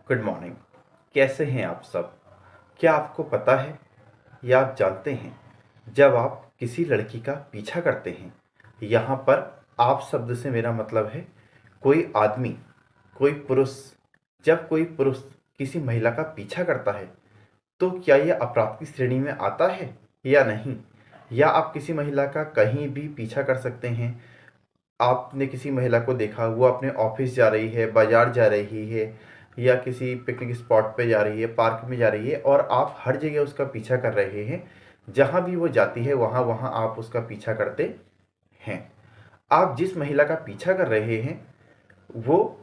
Good morning. कैसे हैं आप सब? क्या आपको पता है या आप जानते हैं, जब आप किसी लड़की का पीछा करते हैं, यहाँ पर आप शब्द से मेरा मतलब है कोई आदमी, कोई पुरुष। जब कोई पुरुष किसी महिला का पीछा करता है तो क्या यह अपराध की श्रेणी में आता है या नहीं? या आप किसी महिला का कहीं भी पीछा कर सकते हैं। आपने किसी महिला को देखा, वो अपने ऑफिस जा रही है, बाजार जा रही है, या किसी पिकनिक स्पॉट पे जा रही है, पार्क में जा रही है, और आप हर जगह उसका पीछा कर रहे हैं। जहाँ भी वो जाती है वहाँ वहाँ आप उसका पीछा करते हैं। आप जिस महिला का पीछा कर रहे हैं वो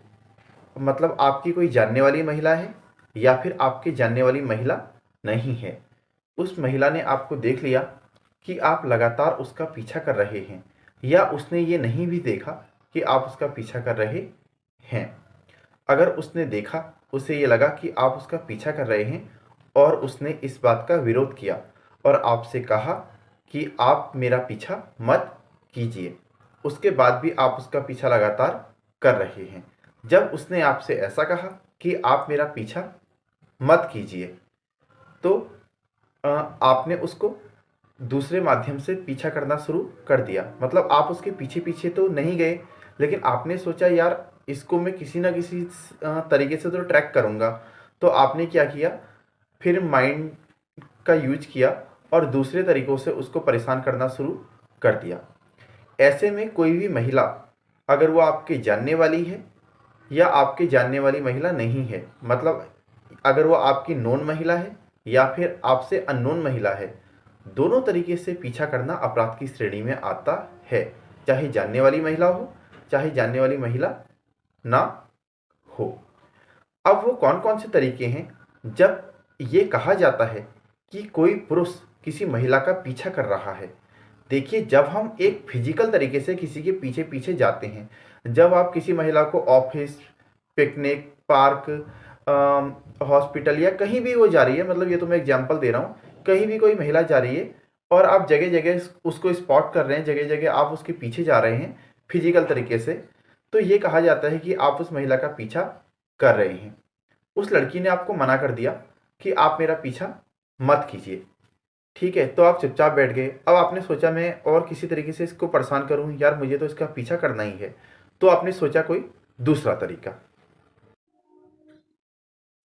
मतलब आपकी कोई जानने वाली महिला है या फिर आपके जानने वाली महिला नहीं है। उस महिला ने आपको देख लिया कि आप लगातार उसका पीछा कर रहे हैं, या उसने ये नहीं भी देखा कि आप उसका पीछा कर रहे हैं। अगर उसने देखा, उसे ये लगा कि आप उसका पीछा कर रहे हैं और उसने इस बात का विरोध किया और आपसे कहा कि आप मेरा पीछा मत कीजिए, उसके बाद भी आप उसका पीछा लगातार कर रहे हैं। जब उसने आपसे ऐसा कहा कि आप मेरा पीछा मत कीजिए, तो आपने उसको दूसरे माध्यम से पीछा करना शुरू कर दिया। मतलब आप उसके पीछे पीछे तो नहीं गए, लेकिन आपने सोचा यार इसको मैं किसी ना किसी तरीके से तो ट्रैक करूँगा। तो आपने क्या किया, फिर माइंड का यूज किया और दूसरे तरीक़ों से उसको परेशान करना शुरू कर दिया। ऐसे में कोई भी महिला, अगर वो आपके जानने वाली है या आपके जानने वाली महिला नहीं है, मतलब अगर वो आपकी नोन महिला है या फिर आपसे अननोन महिला है, दोनों तरीके से पीछा करना अपराध की श्रेणी में आता है। चाहे जानने वाली महिला हो, चाहे जानने वाली महिला ना हो। अब वो कौन कौन से तरीके हैं जब ये कहा जाता है कि कोई पुरुष किसी महिला का पीछा कर रहा है? देखिए, जब हम एक फिजिकल तरीके से किसी के पीछे पीछे जाते हैं, जब आप किसी महिला को ऑफिस, पिकनिक, पार्क, हॉस्पिटल या कहीं भी वो जा रही है, मतलब ये तो मैं एग्जांपल दे रहा हूँ, कहीं भी कोई महिला जा रही है और आप जगह जगह उसको स्पॉट कर रहे हैं, जगह जगह आप उसके पीछे जा रहे हैं फिजिकल तरीके से, तो ये कहा जाता है कि आप उस महिला का पीछा कर रहे हैं। उस लड़की ने आपको मना कर दिया कि आप मेरा पीछा मत कीजिए, ठीक है, तो आप चुपचाप बैठ गए। अब आपने सोचा मैं और किसी तरीके से इसको परेशान करूं, यार मुझे तो इसका पीछा करना ही है। तो आपने सोचा कोई दूसरा तरीका।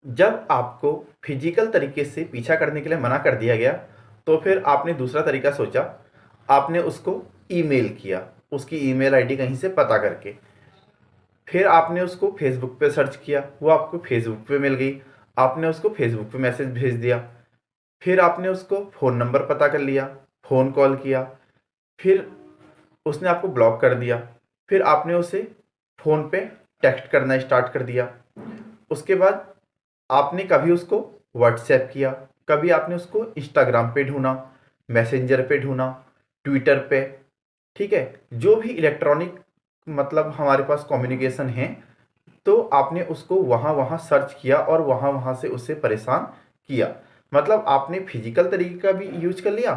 जब आपको फिजिकल तरीके से पीछा करने के लिए मना कर दिया गया, तो फिर आपने दूसरा तरीका सोचा। आपने उसको ईमेल किया, उसकी ईमेल आईडी कहीं से पता करके। फिर आपने उसको फेसबुक पे सर्च किया, वो आपको फेसबुक पे मिल गई। आपने उसको फेसबुक पे मैसेज भेज दिया। फिर आपने उसको फ़ोन नंबर पता कर लिया, फ़ोन कॉल किया। फिर उसने आपको ब्लॉक कर दिया। फिर आपने उसे फ़ोन पे टेक्स्ट करना स्टार्ट कर दिया। उसके बाद आपने कभी उसको व्हाट्सएप किया, कभी आपने उसको इंस्टाग्राम पे ढूंढा, मैसेंजर पे ढूंढा, ट्विटर पे, ठीक है, जो भी इलेक्ट्रॉनिक मतलब हमारे पास कम्युनिकेशन है, तो आपने उसको वहाँ वहाँ सर्च किया और वहाँ वहाँ से उससे परेशान किया। मतलब आपने फिजिकल तरीके का भी यूज कर लिया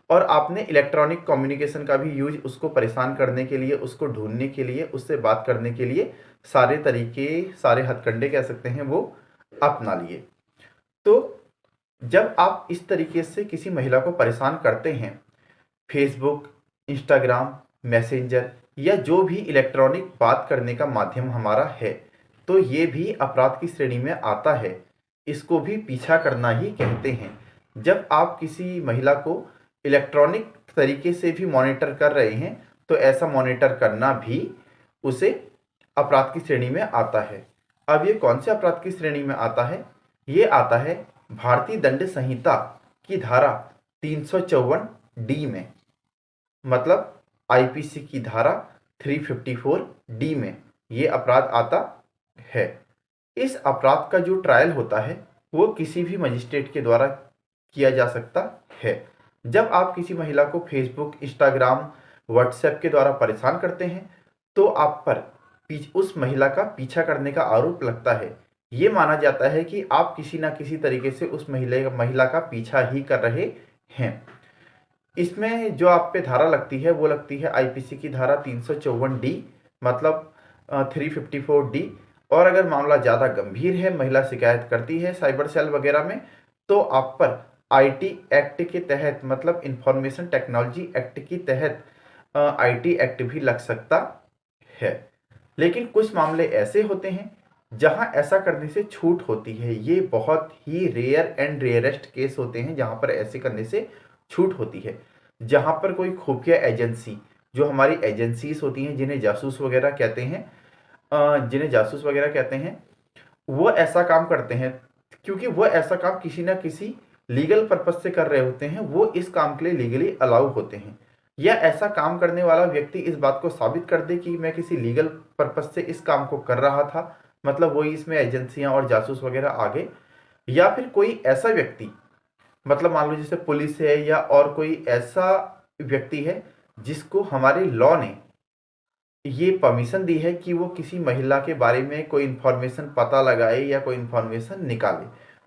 और आपने इलेक्ट्रॉनिक कम्युनिकेशन का भी यूज उसको परेशान करने के लिए, उसको ढूंढने के लिए, उससे बात करने के लिए सारे तरीके, सारे हथकंडे कह सकते हैं, वो अपना लिए। तो जब आप इस तरीके से किसी महिला को परेशान करते हैं, फेसबुक, इंस्टाग्राम, मैसेंजर या जो भी इलेक्ट्रॉनिक बात करने का माध्यम हमारा है, तो ये भी अपराध की श्रेणी में आता है। इसको भी पीछा करना ही कहते हैं। जब आप किसी महिला को इलेक्ट्रॉनिक तरीके से भी मॉनिटर कर रहे हैं, तो ऐसा मॉनिटर करना भी उसे अपराध की श्रेणी में आता है। अब ये कौन से अपराध की श्रेणी में आता है? ये आता है भारतीय दंड संहिता की धारा 354 डी में, मतलब आईपीसी की धारा 354 डी में ये अपराध आता है। इस अपराध का जो ट्रायल होता है वो किसी भी मजिस्ट्रेट के द्वारा किया जा सकता है। जब आप किसी महिला को फेसबुक, इंस्टाग्राम, व्हाट्सएप के द्वारा परेशान करते हैं, तो आप पर उस महिला का पीछा करने का आरोप लगता है। ये माना जाता है कि आप किसी ना किसी तरीके से उस महिला का पीछा ही कर रहे हैं। इसमें जो आप पे धारा लगती है वो लगती है आईपीसी की धारा 354 डी, मतलब 354 डी। और अगर मामला ज़्यादा गंभीर है, महिला शिकायत करती है साइबर सेल वगैरह में, तो आप पर आईटी एक्ट के तहत, मतलब इंफॉर्मेशन टेक्नोलॉजी एक्ट के तहत आईटी एक्ट भी लग सकता है। लेकिन कुछ मामले ऐसे होते हैं जहां ऐसा करने से छूट होती है। ये बहुत ही रेयर एंड रेयरेस्ट केस होते हैं जहां पर ऐसे करने से छूट होती है। जहां पर कोई खुफिया एजेंसी, जो हमारी एजेंसीज होती हैं जिन्हें जासूस वगैरह कहते हैं, वो ऐसा काम करते हैं, क्योंकि वो ऐसा काम किसी ना किसी लीगल पर्पज से कर रहे होते हैं, वो इस काम के लिए लीगली अलाउ होते हैं। या ऐसा काम करने वाला व्यक्ति इस बात को साबित कर दे कि मैं किसी लीगल पर्पज से इस काम को कर रहा था, मतलब वही इसमें एजेंसियां और जासूस वगैरह आगे। या फिर कोई ऐसा व्यक्ति, मतलब मान लो जैसे पुलिस है या और कोई ऐसा व्यक्ति है जिसको हमारे लॉ ने ये परमिशन दी है कि वो किसी महिला के बारे में कोई इंफॉर्मेशन पता लगाए या कोई इंफॉर्मेशन निकाले,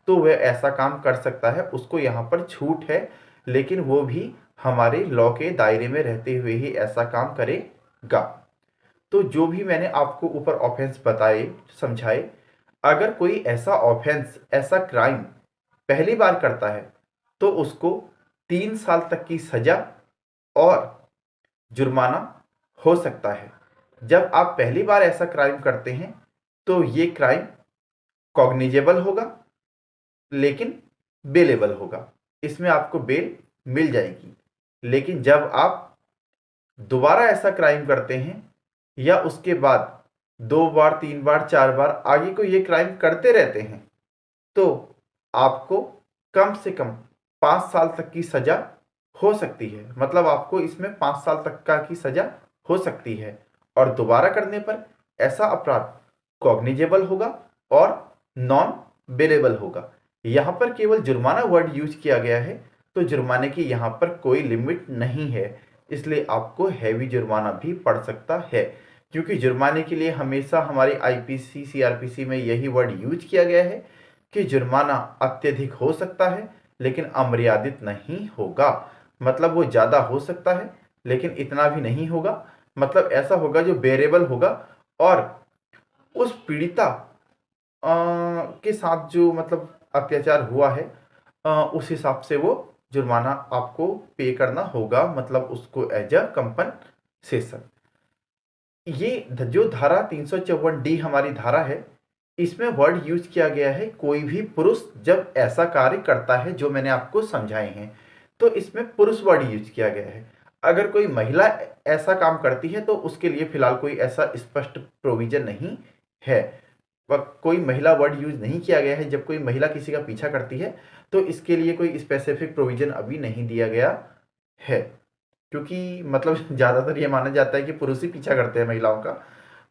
तो वह ऐसा काम कर सकता है, उसको यहाँ पर छूट है। लेकिन वो भी हमारे लॉ के दायरे में रहते हुए ही ऐसा काम करेगा। तो जो भी मैंने आपको ऊपर ऑफेंस बताए, समझाए, अगर कोई ऐसा ऑफेंस, ऐसा क्राइम पहली बार करता है तो उसको 3 साल तक की सजा और जुर्माना हो सकता है। जब आप पहली बार ऐसा क्राइम करते हैं तो ये क्राइम कॉग्निजेबल होगा, लेकिन बेलेबल होगा, इसमें आपको बेल मिल जाएगी। लेकिन जब आप दोबारा ऐसा क्राइम करते हैं या उसके बाद 2 बार, 3 बार, 4 बार आगे को ये क्राइम करते रहते हैं, तो आपको कम से कम 5 साल तक की सजा हो सकती है। मतलब आपको इसमें 5 साल तक का की सजा हो सकती है। और दोबारा करने पर ऐसा अपराध कॉग्निजेबल होगा और नॉन बेलेबल होगा। यहाँ पर केवल जुर्माना वर्ड यूज किया गया है, तो जुर्माने की यहाँ पर कोई लिमिट नहीं है, इसलिए आपको हैवी जुर्माना भी पड़ सकता है। क्योंकि जुर्माने के लिए हमेशा हमारे आईपीसी, सीआरपीसी में यही वर्ड यूज किया गया है कि जुर्माना अत्यधिक हो सकता है लेकिन अमर्यादित नहीं होगा। मतलब वो ज़्यादा हो सकता है लेकिन इतना भी नहीं होगा, मतलब ऐसा होगा जो बेरेबल होगा। और उस पीड़िता के साथ जो मतलब अत्याचार हुआ है, उस हिसाब से वो जुर्माना आपको पे करना होगा, मतलब उसको एज अ कंपनसेशन। ये जो धारा 354D हमारी धारा है, इसमें वर्ड यूज किया गया है कोई भी पुरुष जब ऐसा कार्य करता है जो मैंने आपको समझाए हैं, तो इसमें पुरुष वर्ड यूज किया गया है। अगर कोई महिला ऐसा काम करती है तो उसके लिए फिलहाल कोई ऐसा स्पष्ट प्रोविजन नहीं है, कोई महिला वर्ड यूज नहीं किया गया है। जब कोई महिला किसी का पीछा करती है तो इसके लिए कोई स्पेसिफिक प्रोविजन अभी नहीं दिया गया है, क्योंकि मतलब ज़्यादातर ये माना जाता है कि पुरुष ही पीछा करते हैं महिलाओं का।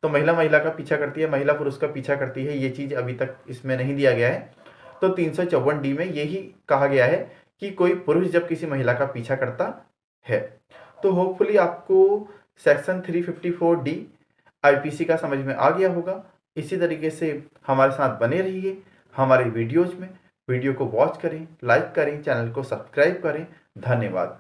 तो महिला महिला का पीछा करती है, महिला पुरुष का पीछा करती है, ये चीज़ अभी तक इसमें नहीं दिया गया है। तो 354D में यही कहा गया है कि कोई पुरुष जब किसी महिला का पीछा करता है। तो होपफुली आपको सेक्शन 354D आईपीसी का समझ में आ गया होगा। इसी तरीके से हमारे साथ बने रहिए हमारे वीडियोज में। वीडियो को वॉच करें, लाइक करें, चैनल को सब्सक्राइब करें। धन्यवाद।